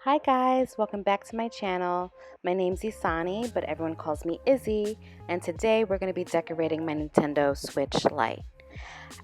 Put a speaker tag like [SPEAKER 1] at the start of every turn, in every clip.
[SPEAKER 1] Hi guys, welcome back to my channel. My name's Ihsani, but everyone calls me Izzy, and today we're going to be decorating my Nintendo Switch Lite.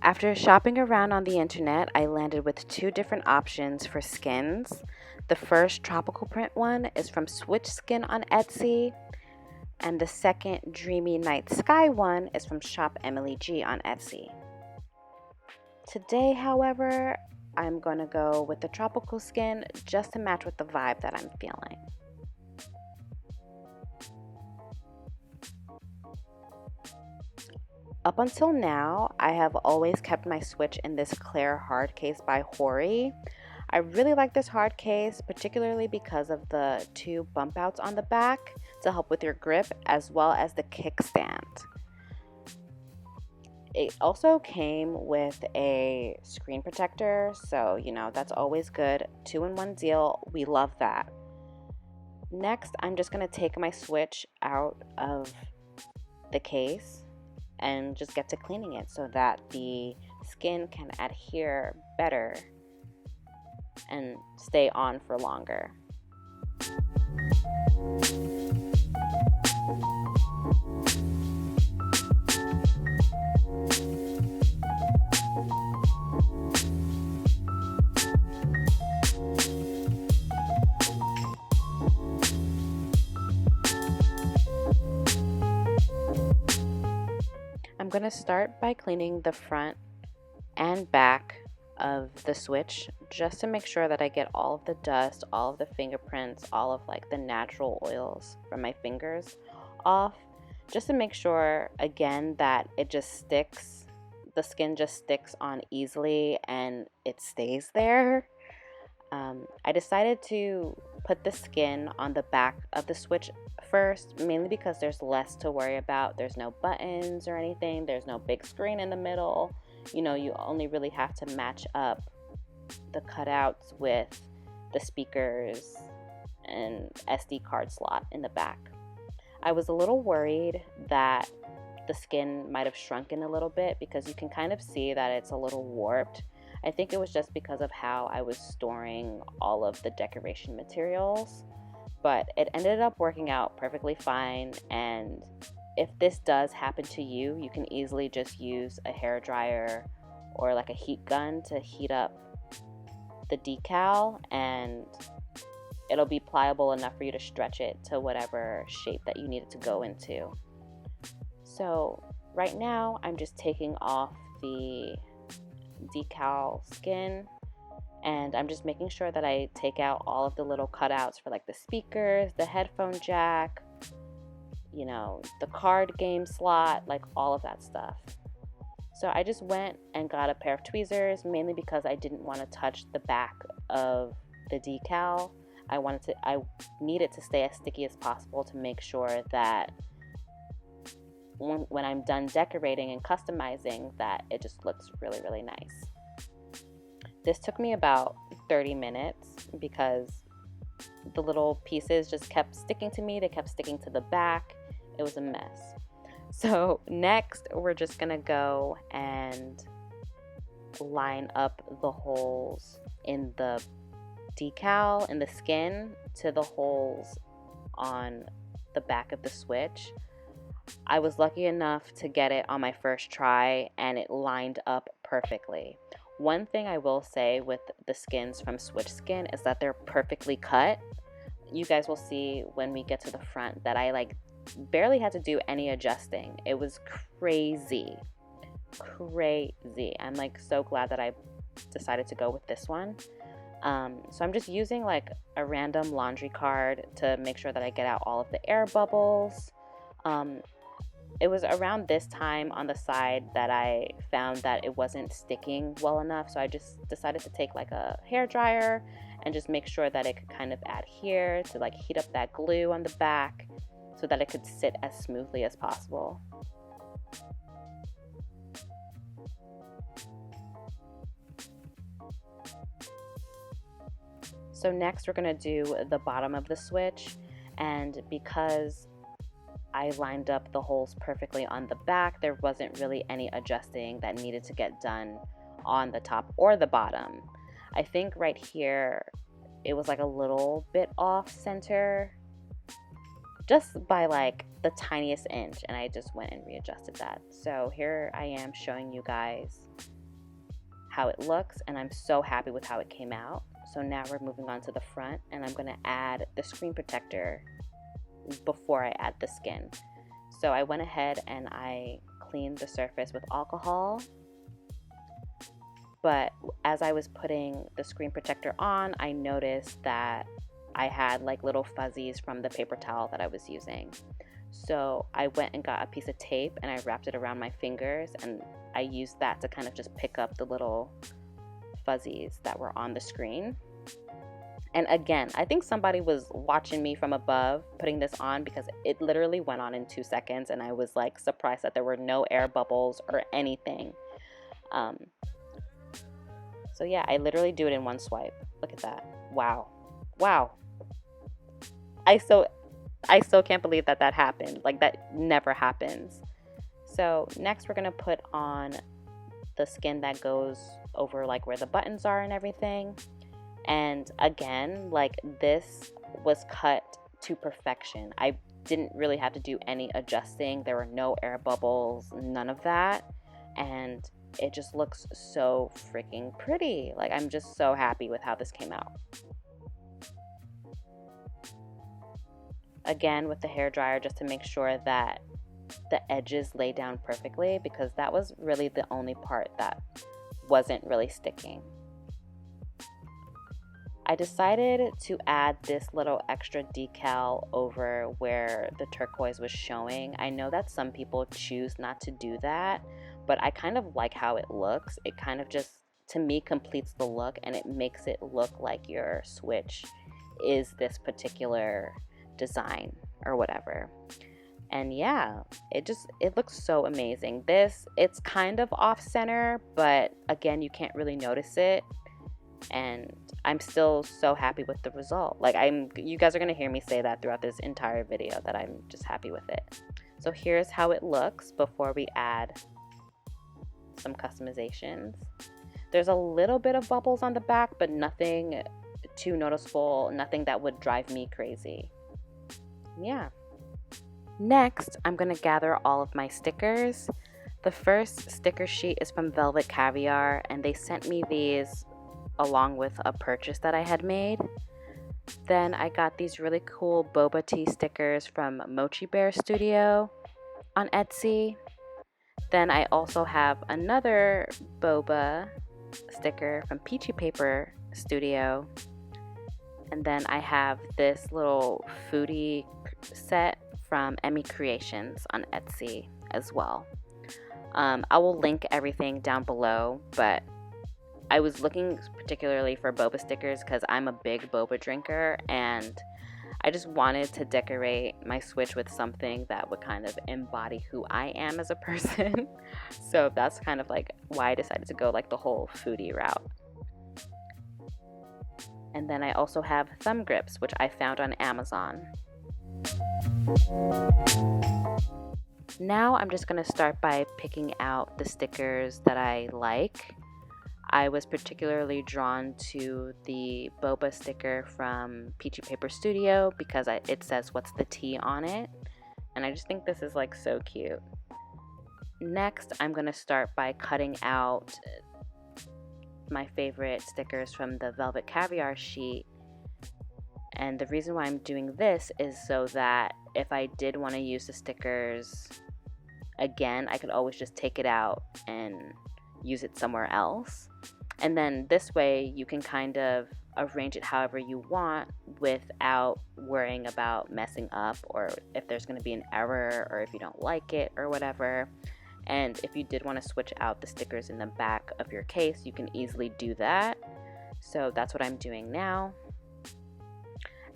[SPEAKER 1] After shopping around on the internet, I landed with two different options for skins. The first tropical print one is from Switch Skin on Etsy, and the second dreamy night sky one is from Shop Emily G on Etsy. Today, however, I'm going to go with the tropical skin just to match with the vibe that I'm feeling. Up until now, I have always kept my Switch in this clear hard case by Hori. I really like this hard case, particularly because of the two bump outs on the back to help with your grip, as well as the kickstand. It also came with a screen protector, so that's always good. 2-in-1 deal, we love that. Next, I'm just going to take my Switch out of the case and just get to cleaning it so that the skin can adhere better and stay on for longer. I'm going to start by cleaning the front and back of the Switch just to make sure that I get all of the dust, all of the fingerprints, all of the natural oils from my fingers off, just to make sure again that it just sticks, the skin just sticks on easily and it stays there. I decided to put the skin on the back of the Switch first, mainly because there's less to worry about. There's no buttons or anything. There's no big screen in the middle. You only really have to match up the cutouts with the speakers and SD card slot in the back. I was a little worried that the skin might have shrunken a little bit because you can kind of see that it's a little warped. I think it was just because of how I was storing all of the decoration materials, but it ended up working out perfectly fine. And if this does happen to you, you can easily just use a hair dryer or a heat gun to heat up the decal, and it'll be pliable enough for you to stretch it to whatever shape that you need it to go into. So right now I'm just taking off the decal skin, and I'm just making sure that I take out all of the little cutouts for the speakers, the headphone jack, the card game slot, all of that stuff. So I just went and got a pair of tweezers, mainly because I didn't want to touch the back of the decal. I needed to stay as sticky as possible to make sure that when I'm done decorating and customizing, that it just looks really, really nice. This took me about 30 minutes because the little pieces just kept sticking to me. They kept sticking to the back. It was a mess. So next, we're just gonna go and line up the holes in the decal, in the skin, to the holes on the back of the Switch. I was lucky enough to get it on my first try, and it lined up perfectly. One thing I will say with the skins from Switch Skin is that they're perfectly cut. You guys will see when we get to the front that I barely had to do any adjusting. It was crazy. I'm so glad that I decided to go with this one. So I'm just using a random laundry card to make sure that I get out all of the air bubbles. It was around this time on the side that I found that it wasn't sticking well enough, so I just decided to take a hair dryer and just make sure that it could kind of adhere to heat up that glue on the back so that it could sit as smoothly as possible. So next we're going to do the bottom of the Switch, and because I lined up the holes perfectly on the back, there wasn't really any adjusting that needed to get done on the top or the bottom. I think right here it was like a little bit off center, just by like the tiniest inch, and I just went and readjusted that. So here I am showing you guys how it looks, and I'm so happy with how it came out. So now we're moving on to the front, and I'm gonna add the screen protector before I add the skin. So I went ahead and I cleaned the surface with alcohol, but as I was putting the screen protector on, I noticed that I had like little fuzzies from the paper towel that I was using. So I went and got a piece of tape and I wrapped it around my fingers, and I used that to kind of just pick up the little fuzzies that were on the screen. And again, I think somebody was watching me from above putting this on, because it literally went on in 2 seconds, and I was like surprised that there were no air bubbles or anything. So yeah, I literally do it in one swipe. Look at that. Wow. I still can't believe that that happened. Like, that never happens. So next we're gonna put on the skin that goes over like where the buttons are and everything. And again, like, this was cut to perfection. I didn't really have to do any adjusting. There were no air bubbles, none of that. And it just looks so freaking pretty. Like, I'm just so happy with how this came out. Again, with the hairdryer, just to make sure that the edges lay down perfectly, because that was really the only part that wasn't really sticking. I decided to add this little extra decal over where the turquoise was showing. I know that some people choose not to do that, but I kind of like how it looks. It kind of just, to me, completes the look, and it makes it look like your switch is this particular design or whatever. And yeah, it looks so amazing. It's kind of off center, but again, you can't really notice it. And I'm still so happy with the result. Like, you guys are gonna hear me say that throughout this entire video, that I'm just happy with it. So here's how it looks before we add some customizations. There's a little bit of bubbles on the back, but nothing too noticeable, nothing that would drive me crazy. Yeah. Next, I'm gonna gather all of my stickers. The first sticker sheet is from Velvet Caviar, and they sent me these along with a purchase that I had made. Then I got these really cool boba tea stickers from Mochi Bear Studio on Etsy. Then I also have another boba sticker from Peachy Paper Studio. And then I have this little foodie set from Emmy Creations on Etsy as well. I will link everything down below, but I was looking particularly for boba stickers because I'm a big boba drinker, and I just wanted to decorate my Switch with something that would kind of embody who I am as a person. So that's kind of like why I decided to go like the whole foodie route. And then I also have thumb grips, which I found on Amazon. Now I'm just going to start by picking out the stickers that I like. I was particularly drawn to the boba sticker from Peachy Paper Studio because it says "What's the tea" on it, and I just think this is like so cute. Next, I'm going to start by cutting out my favorite stickers from the Velvet Caviar sheet, and the reason why I'm doing this is so that if I did want to use the stickers again, I could always just take it out and use it somewhere else. And then this way you can kind of arrange it however you want without worrying about messing up, or if there's going to be an error, or if you don't like it or whatever. And if you did want to switch out the stickers in the back of your case, you can easily do that. So that's what I'm doing now.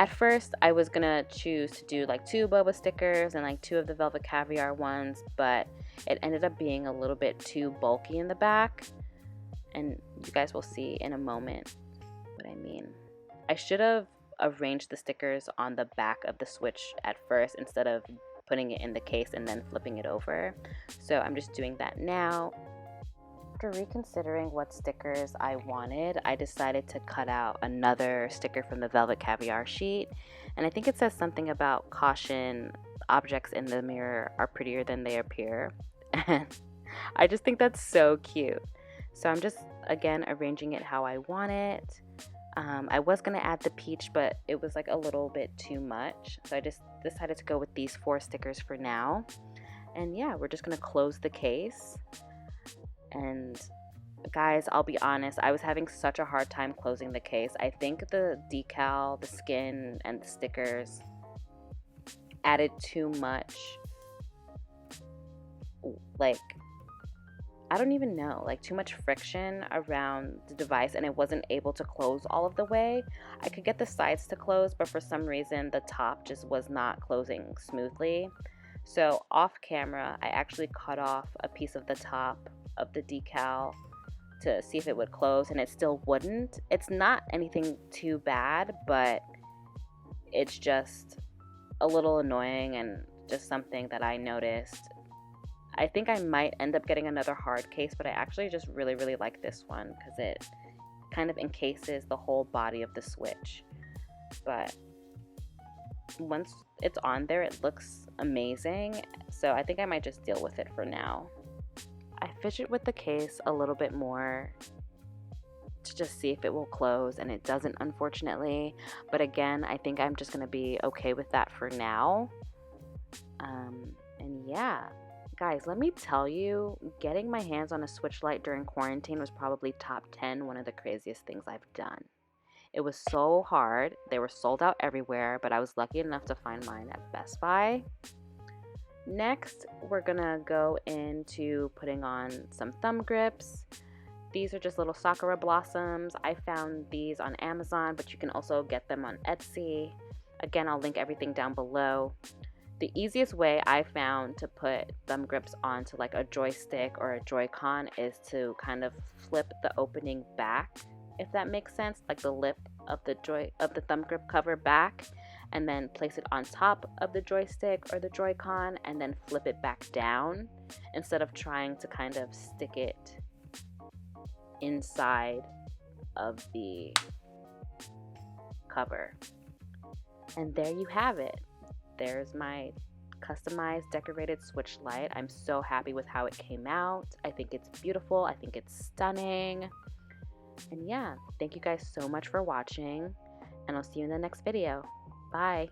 [SPEAKER 1] At first, I was gonna choose to do like 2 boba stickers and like 2 of the Velvet Caviar ones, but it ended up being a little bit too bulky in the back. And you guys will see in a moment what I mean. I should have arranged the stickers on the back of the Switch at first instead of putting it in the case and then flipping it over. So I'm just doing that now. After reconsidering what stickers I wanted, I decided to cut out another sticker from the Velvet Caviar sheet. And I think it says something about caution, objects in the mirror are prettier than they appear. And I just think that's so cute. So I'm just, again, arranging it how I want it. I was going to add the peach, but it was like a little bit too much. So I just decided to go with these 4 stickers for now. And yeah, we're just going to close the case. And guys, I'll be honest, I was having such a hard time closing the case. I think the decal, the skin, and the stickers added too much, like, I don't even know, like too much friction around the device, and it wasn't able to close all of the way. I could get the sides to close, but for some reason the top just was not closing smoothly. So off camera, I actually cut off a piece of the top of the decal to see if it would close, and it still wouldn't. It's not anything too bad, but it's just a little annoying and just something that I noticed. I think I might end up getting another hard case, but I actually just really, really like this one because it kind of encases the whole body of the Switch. But once it's on there, it looks amazing. So I think I might just deal with it for now. I fidget with the case a little bit more to just see if it will close, and it doesn't, unfortunately. But again, I think I'm just going to be okay with that for now. And yeah. Guys, let me tell you, getting my hands on a Switch Lite during quarantine was probably top 10 one of the craziest things I've done. It was so hard. They were sold out everywhere, but I was lucky enough to find mine at Best Buy. Next, we're gonna go into putting on some thumb grips. These are just little sakura blossoms. I found these on Amazon, but you can also get them on Etsy. Again, I'll link everything down below. The easiest way I found to put thumb grips onto like a joystick or a joycon is to kind of flip the opening back, if that makes sense, like the lip of the thumb grip cover back, and then place it on top of the joystick or the joycon, and then flip it back down instead of trying to kind of stick it inside of the cover. And there you have it. There's my customized decorated Switch Lite. I'm so happy with how it came out. I think it's beautiful. I think it's stunning. And yeah, thank you guys so much for watching, and I'll see you in the next video. Bye.